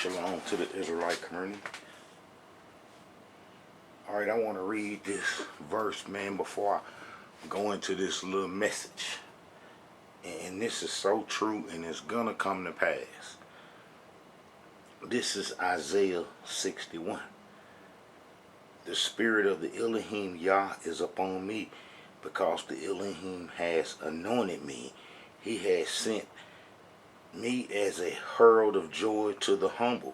Shalom to the Israelite community. Alright, I want to read this verse, man, before I go into this little message. And this is so true, and it's going to come to pass. This is Isaiah 61. The spirit of the Elohim Yah is upon me, because the Elohim has anointed me. He has sent me as a herald of joy to the humble,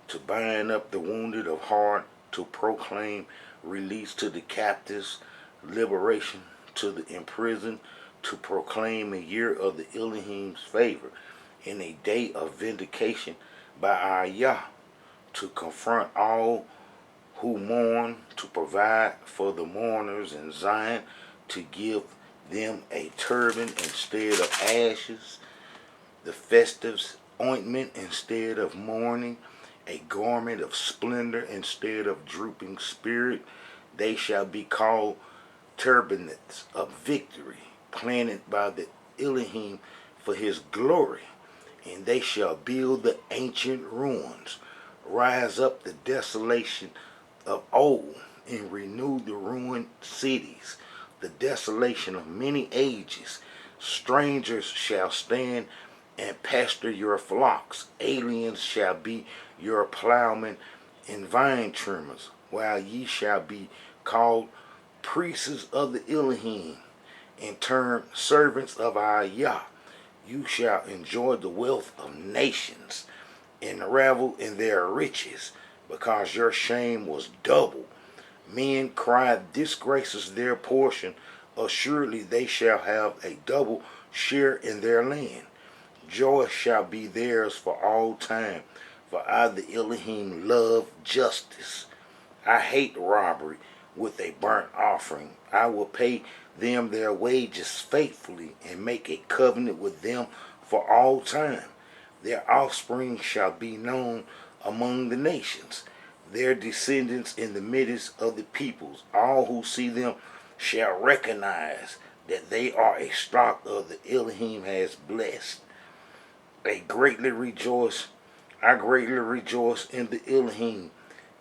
to bind up the wounded of heart, to proclaim release to the captives, liberation to the imprisoned, to proclaim a year of the Elohim's favor, and a day of vindication by our Yah, to confront all who mourn, to provide for the mourners in Zion, to give them a turban instead of ashes, the festive ointment instead of mourning, a garment of splendor instead of drooping spirit. They shall be called turbans of victory, planted by the Elohim for his glory. And they shall build the ancient ruins, rise up the desolation of old, and renew the ruined cities, the desolation of many ages. Strangers shall stand and pasture your flocks. Aliens shall be your plowmen and vine trimmers, while ye shall be called priests of the Elohim, and termed servants of our Yah. You shall enjoy the wealth of nations, and revel in their riches, because your shame was double. Men cried, disgrace is their portion. Assuredly they shall have a double share in their land. Joy shall be theirs for all time, for I, the Elohim, love justice. I hate robbery with a burnt offering. I will pay them their wages faithfully, and make a covenant with them for all time. Their offspring shall be known among the nations, their descendants in the midst of the peoples. All who see them shall recognize that they are a stock of the Elohim has blessed. I greatly rejoice in the Elohim.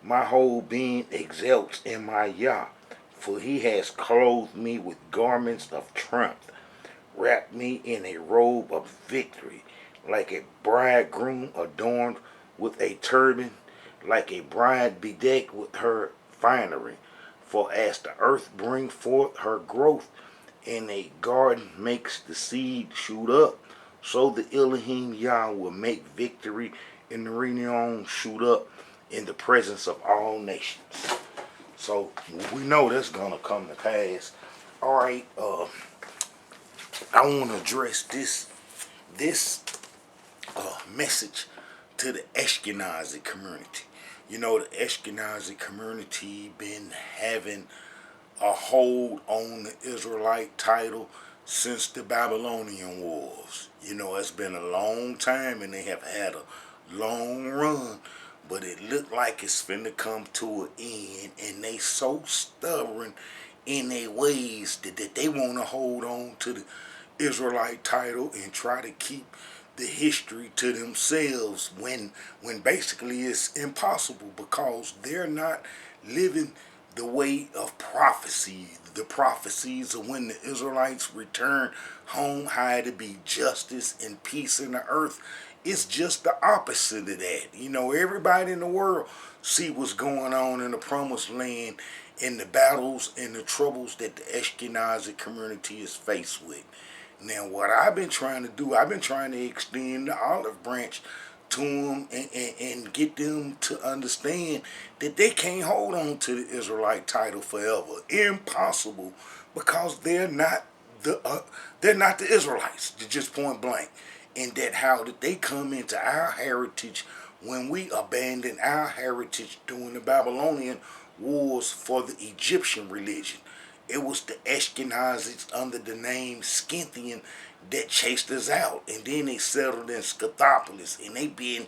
My whole being exalts in my Yah, for he has clothed me with garments of triumph, wrapped me in a robe of victory, like a bridegroom adorned with a turban, like a bride bedecked with her finery. For as the earth brings forth her growth, and a garden makes the seed shoot up, so the Elohim Yah will make victory and the renown shoot up in the presence of all nations. So we know that's gonna come to pass. All right, I want to address this message to the Ashkenazi community. You know, the Ashkenazi community been having a hold on the Israelite title since the Babylonian Wars. You know, it's been a long time, and they have had a long run, but it looked like it's finna come to an end, and they so stubborn in their ways that they want to hold on to the Israelite title and try to keep the history to themselves when basically it's impossible, because they're not living the way of prophecy. The prophecies of when the Israelites return home, how to be justice and peace in the earth. It's just the opposite of that. You know, everybody in the world see what's going on in the promised land, and the battles and the troubles that the Ashkenazi community is faced with. Now, what I've been trying to do, I've been trying to extend the olive branch to them, and get them to understand that they can't hold on to the Israelite title forever. Impossible, because they're not the Israelites, just point blank. And that how did they come into our heritage when we abandoned our heritage during the Babylonian wars for the Egyptian religion? It was the Ashkenazis under the name Scythian that chased us out, and then they settled in Scythopolis, and they been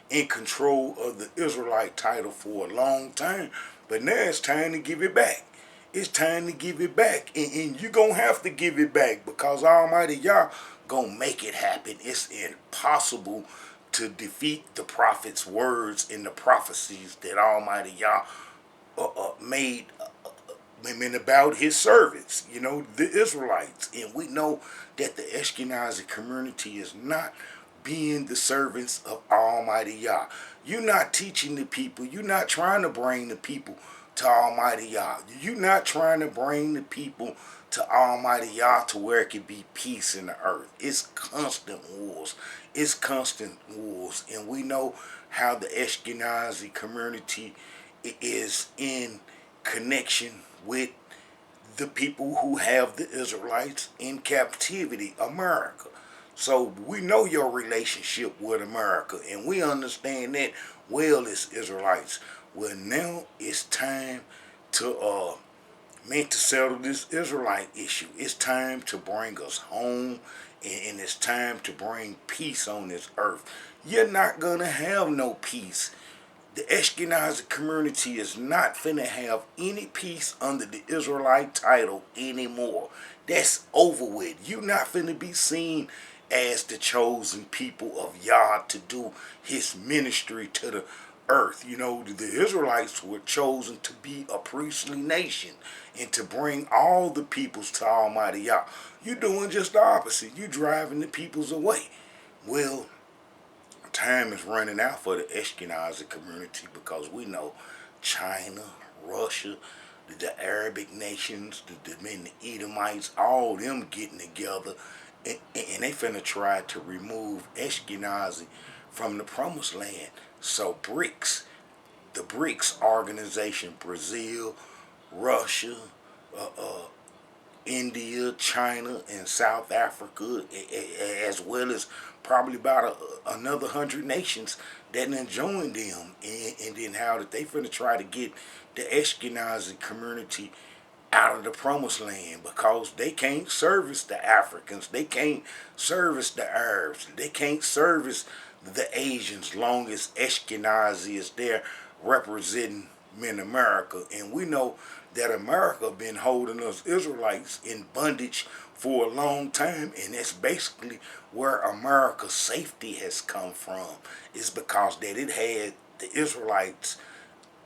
in control of the Israelite title for a long time. But now it's time to give it back. It's time to give it back, and you're gonna have to give it back, because Almighty Yah gonna make it happen. It's impossible to defeat the prophet's words and the prophecies that Almighty Yah made about his servants, the Israelites. And we know that the Ashkenazi community is not being the servants of Almighty Yah. You're not teaching the people. You're not trying to bring the people to Almighty Yah. You're not trying to bring the people to Almighty Yah to where it can be peace in the earth. It's constant wars. It's constant wars. And we know how the Ashkenazi community is in connection with the people who have the Israelites in captivity, America. So we know your relationship with America, and we understand that well as Israelites. Well, now it's time to to settle this Israelite issue. It's time to bring us home, and it's time to bring peace on this earth. You're not gonna have no peace. The Ashkenazi community is not finna have any peace under the Israelite title anymore. That's over with. You're not finna be seen as the chosen people of Yah to do his ministry to the earth. The Israelites were chosen to be a priestly nation and to bring all the peoples to Almighty Yah. You're doing just the opposite. You're driving the peoples away. Well, time is running out for the Ashkenazi community because we know China, Russia, the Arabic nations, the Edomites, all them getting together, and they finna try to remove Ashkenazi from the promised land. So the BRICS organization, Brazil, Russia, India, China, and South Africa, as well as probably about another 100 nations that done joined them, and then how that they finna try to get the Ashkenazi community out of the promised land because they can't service the Africans, they can't service the Arabs, they can't service the Asians long as Ashkenazi is there representing in America. And we know that America been holding us Israelites in bondage for a long time, and that's basically where America's safety has come from, is because that it had the Israelites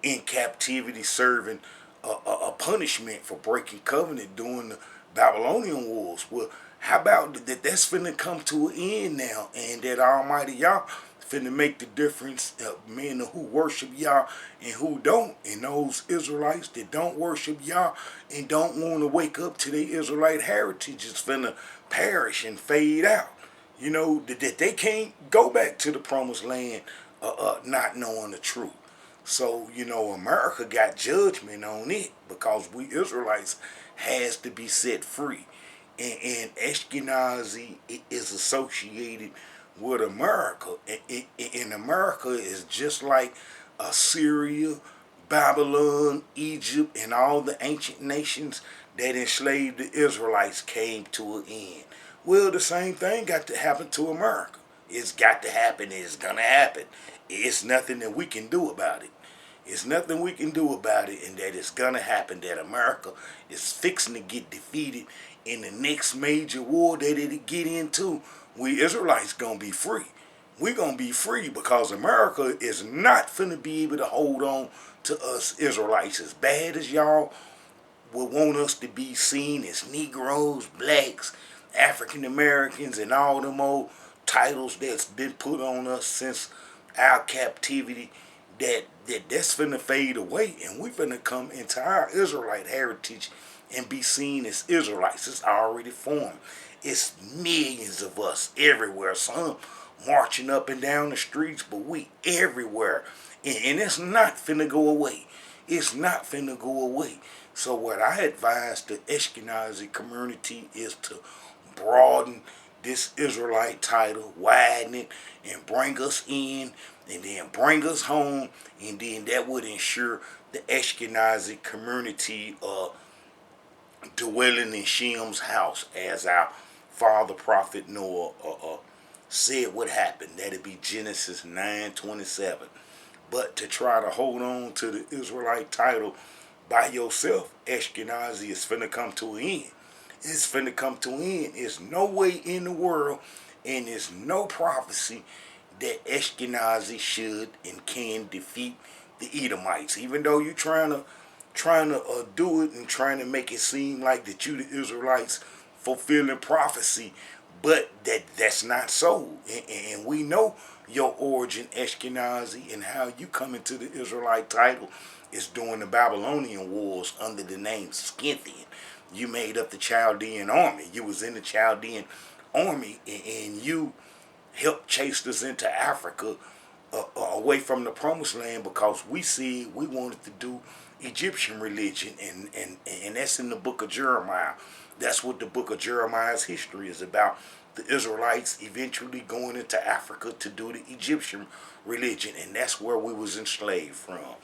in captivity serving a punishment for breaking covenant during the Babylonian wars. Well, how about that's finna come to an end now, and that Almighty Yah finna make the difference men who worship Yah and who don't, and those Israelites that don't worship Yah and don't want to wake up to their Israelite heritage is finna perish and fade out. That they can't go back to the promised land not knowing the truth. So, America got judgment on it because we Israelites has to be set free. And Ashkenazi is associated with America. And America is just like Assyria, Babylon, Egypt, and all the ancient nations that enslaved the Israelites came to an end. Well, the same thing got to happen to America. It's got to happen. It's going to happen. It's nothing that we can do about it. It's nothing we can do about it, and that it's going to happen, that America is fixing to get defeated in the next major war that it'll get into. We Israelites going to be free. We're going to be free because America is not finna be able to hold on to us Israelites. As bad as y'all will want us to be seen as Negroes, blacks, African Americans, and all them old titles that's been put on us since our captivity, that's finna fade away, and we finna come into our Israelite heritage and be seen as Israelites. It's already formed. It's millions of us everywhere. Some marching up and down the streets, but we everywhere. And it's not finna go away. It's not finna go away. So what I advise the Ashkenazi community is to broaden this Israelite title, widen it, and bring us in, and then bring us home, and then that would ensure the Ashkenazi community dwelling in Shem's house, as our father prophet Noah said would happen. That'd be Genesis 9:27. But to try to hold on to the Israelite title by yourself, Ashkenazi, is finna come to an end. It's finna come to an end. There's no way in the world, and there's no prophecy that Ashkenazi should and can defeat the Edomites. Even though you're trying to do it and trying to make it seem like that you the Israelites fulfilling prophecy, but that's not so. And we know your origin, Ashkenazi, and how you come into the Israelite title is during the Babylonian wars under the name Scythian. You made up the Chaldean army. You was in the Chaldean army, and you helped chase us into Africa, away from the promised land, because we wanted to do Egyptian religion, and that's in the book of Jeremiah. That's what the book of Jeremiah's history is about. The Israelites eventually going into Africa to do the Egyptian religion, and that's where we was enslaved from.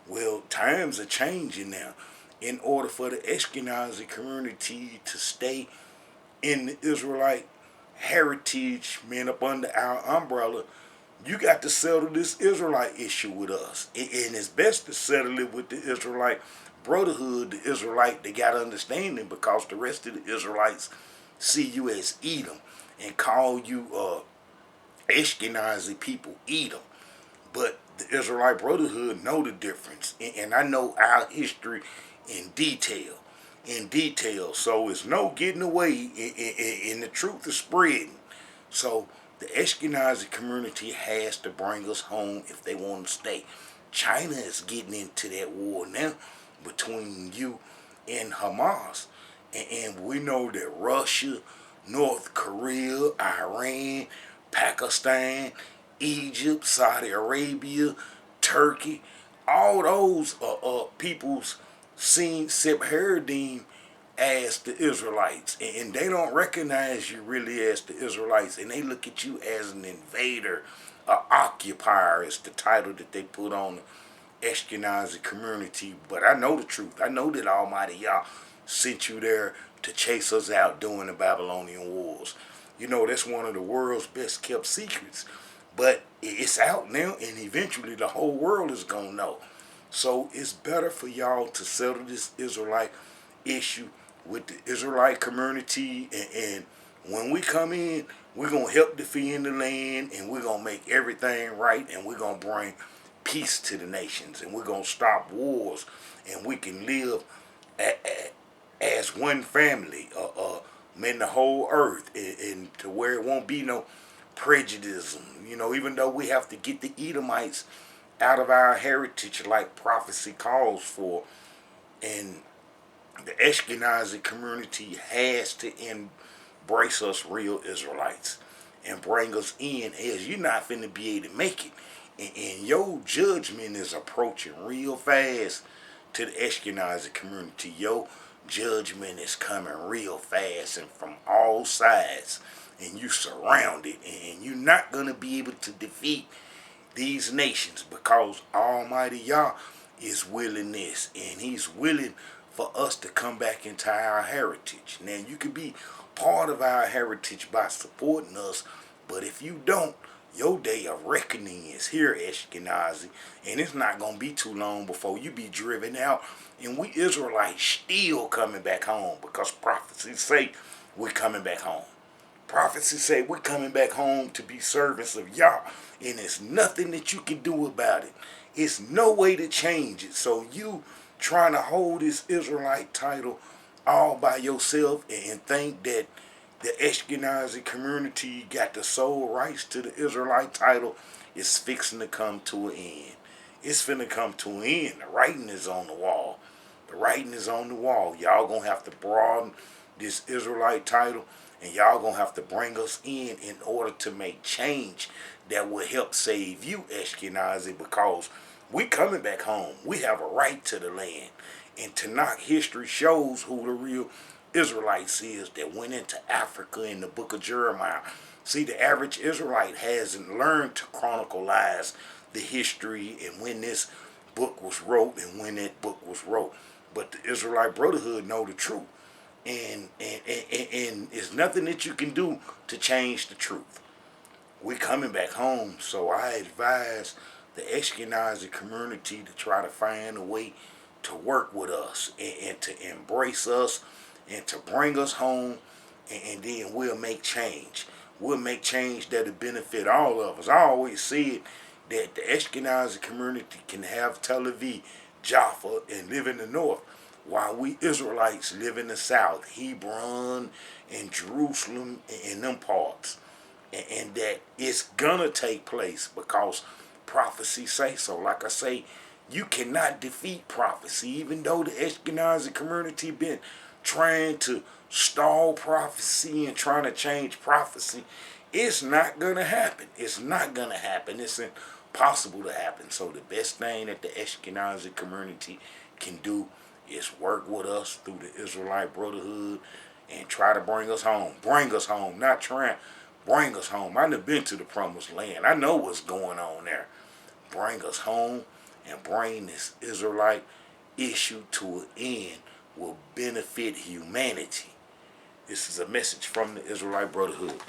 Well, times are changing now. In order for the Ashkenazi community to stay in the Israelite heritage, man, up under our umbrella, you got to settle this Israelite issue with us. And it's best to settle it with the Israelite brotherhood, the Israelite, they got understanding, because the rest of the Israelites see you as Edom and call you Ashkenazi people Edom. But the Israelite brotherhood know the difference. And I know our history in detail. So it's no getting away, and the truth is spreading. So the Ashkenazi community has to bring us home if they want to stay. China is getting into that war now between you and Hamas. And we know that Russia, North Korea, Iran, Pakistan, Egypt, Saudi Arabia, Turkey, all those peoples seen Sephardim as the Israelites, and they don't recognize you really as the Israelites, and they look at you as an invader, an occupier is the title that they put on the Ashkenazi community. But I know the truth. I know that Almighty Yah sent you there to chase us out during the Babylonian wars. You know, that's one of the world's best kept secrets. But it's out now, and eventually the whole world is going to know. So it's better for y'all to settle this Israelite issue with the Israelite community. And when we come in, we're going to help defend the land, and we're going to make everything right, and we're going to bring peace to the nations, and we're going to stop wars, and we can live as one family, in the whole earth, and to where it won't be no prejudice. You know, even though we have to get the Edomites out of our heritage like prophecy calls for, and the Ashkenazi community has to embrace us real Israelites and bring us in, as you're not finna be able to make it. And your judgment is approaching real fast to the Ashkenazi community. Your judgment is coming real fast and from all sides, and you surrounded, and you're not going to be able to defeat these nations, because Almighty Yah is willing this, and he's willing for us to come back into our heritage. Now, you can be part of our heritage by supporting us, but if you don't, your day of reckoning is here, Ashkenazi, and it's not going to be too long before you be driven out, and we Israelites still coming back home, because prophecies say we're coming back home. Prophecies say we're coming back home to be servants of Yah, and there's nothing that you can do about it. It's no way to change it. So you trying to hold this Israelite title all by yourself and think that the Ashkenazi community got the sole rights to the Israelite title is fixing to come to an end. It's finna come to an end. The writing is on the wall. The writing is on the wall. Y'all gonna have to broaden this Israelite title, and y'all gonna have to bring us in order to make change that will help save you, Ashkenazi, because we coming back home. We have a right to the land. And Tanakh history shows who the real Israelites is that went into Africa in the book of Jeremiah. See, the average Israelite hasn't learned to chronicleize the history and when this book was wrote and when that book was wrote. But the Israelite Brotherhood know the truth. And there's nothing that you can do to change the truth. We're coming back home, so I advise the Ashkenazi community to try to find a way to work with us and to embrace us and to bring us home, and then we'll make change. we'll make change that'll benefit all of us. I always said that the Ashkenazi community can have Tel Aviv, Jaffa, and live in the north, while we Israelites live in the south, Hebron and Jerusalem and them parts. And that it's gonna take place because prophecy say so. Like I say, you cannot defeat prophecy, even though the Ashkenazi community been trying to stall prophecy and trying to change prophecy. It's not gonna happen. It's not gonna happen. It's impossible to happen. So the best thing that the Ashkenazi community can do is work with us through the Israelite Brotherhood and try to bring us home. Bring us home, not trying. Bring us home. I've been to the promised land. I know what's going on there. Bring us home and bring this Israelite issue to an end will benefit humanity. This is a message from the Israelite Brotherhood.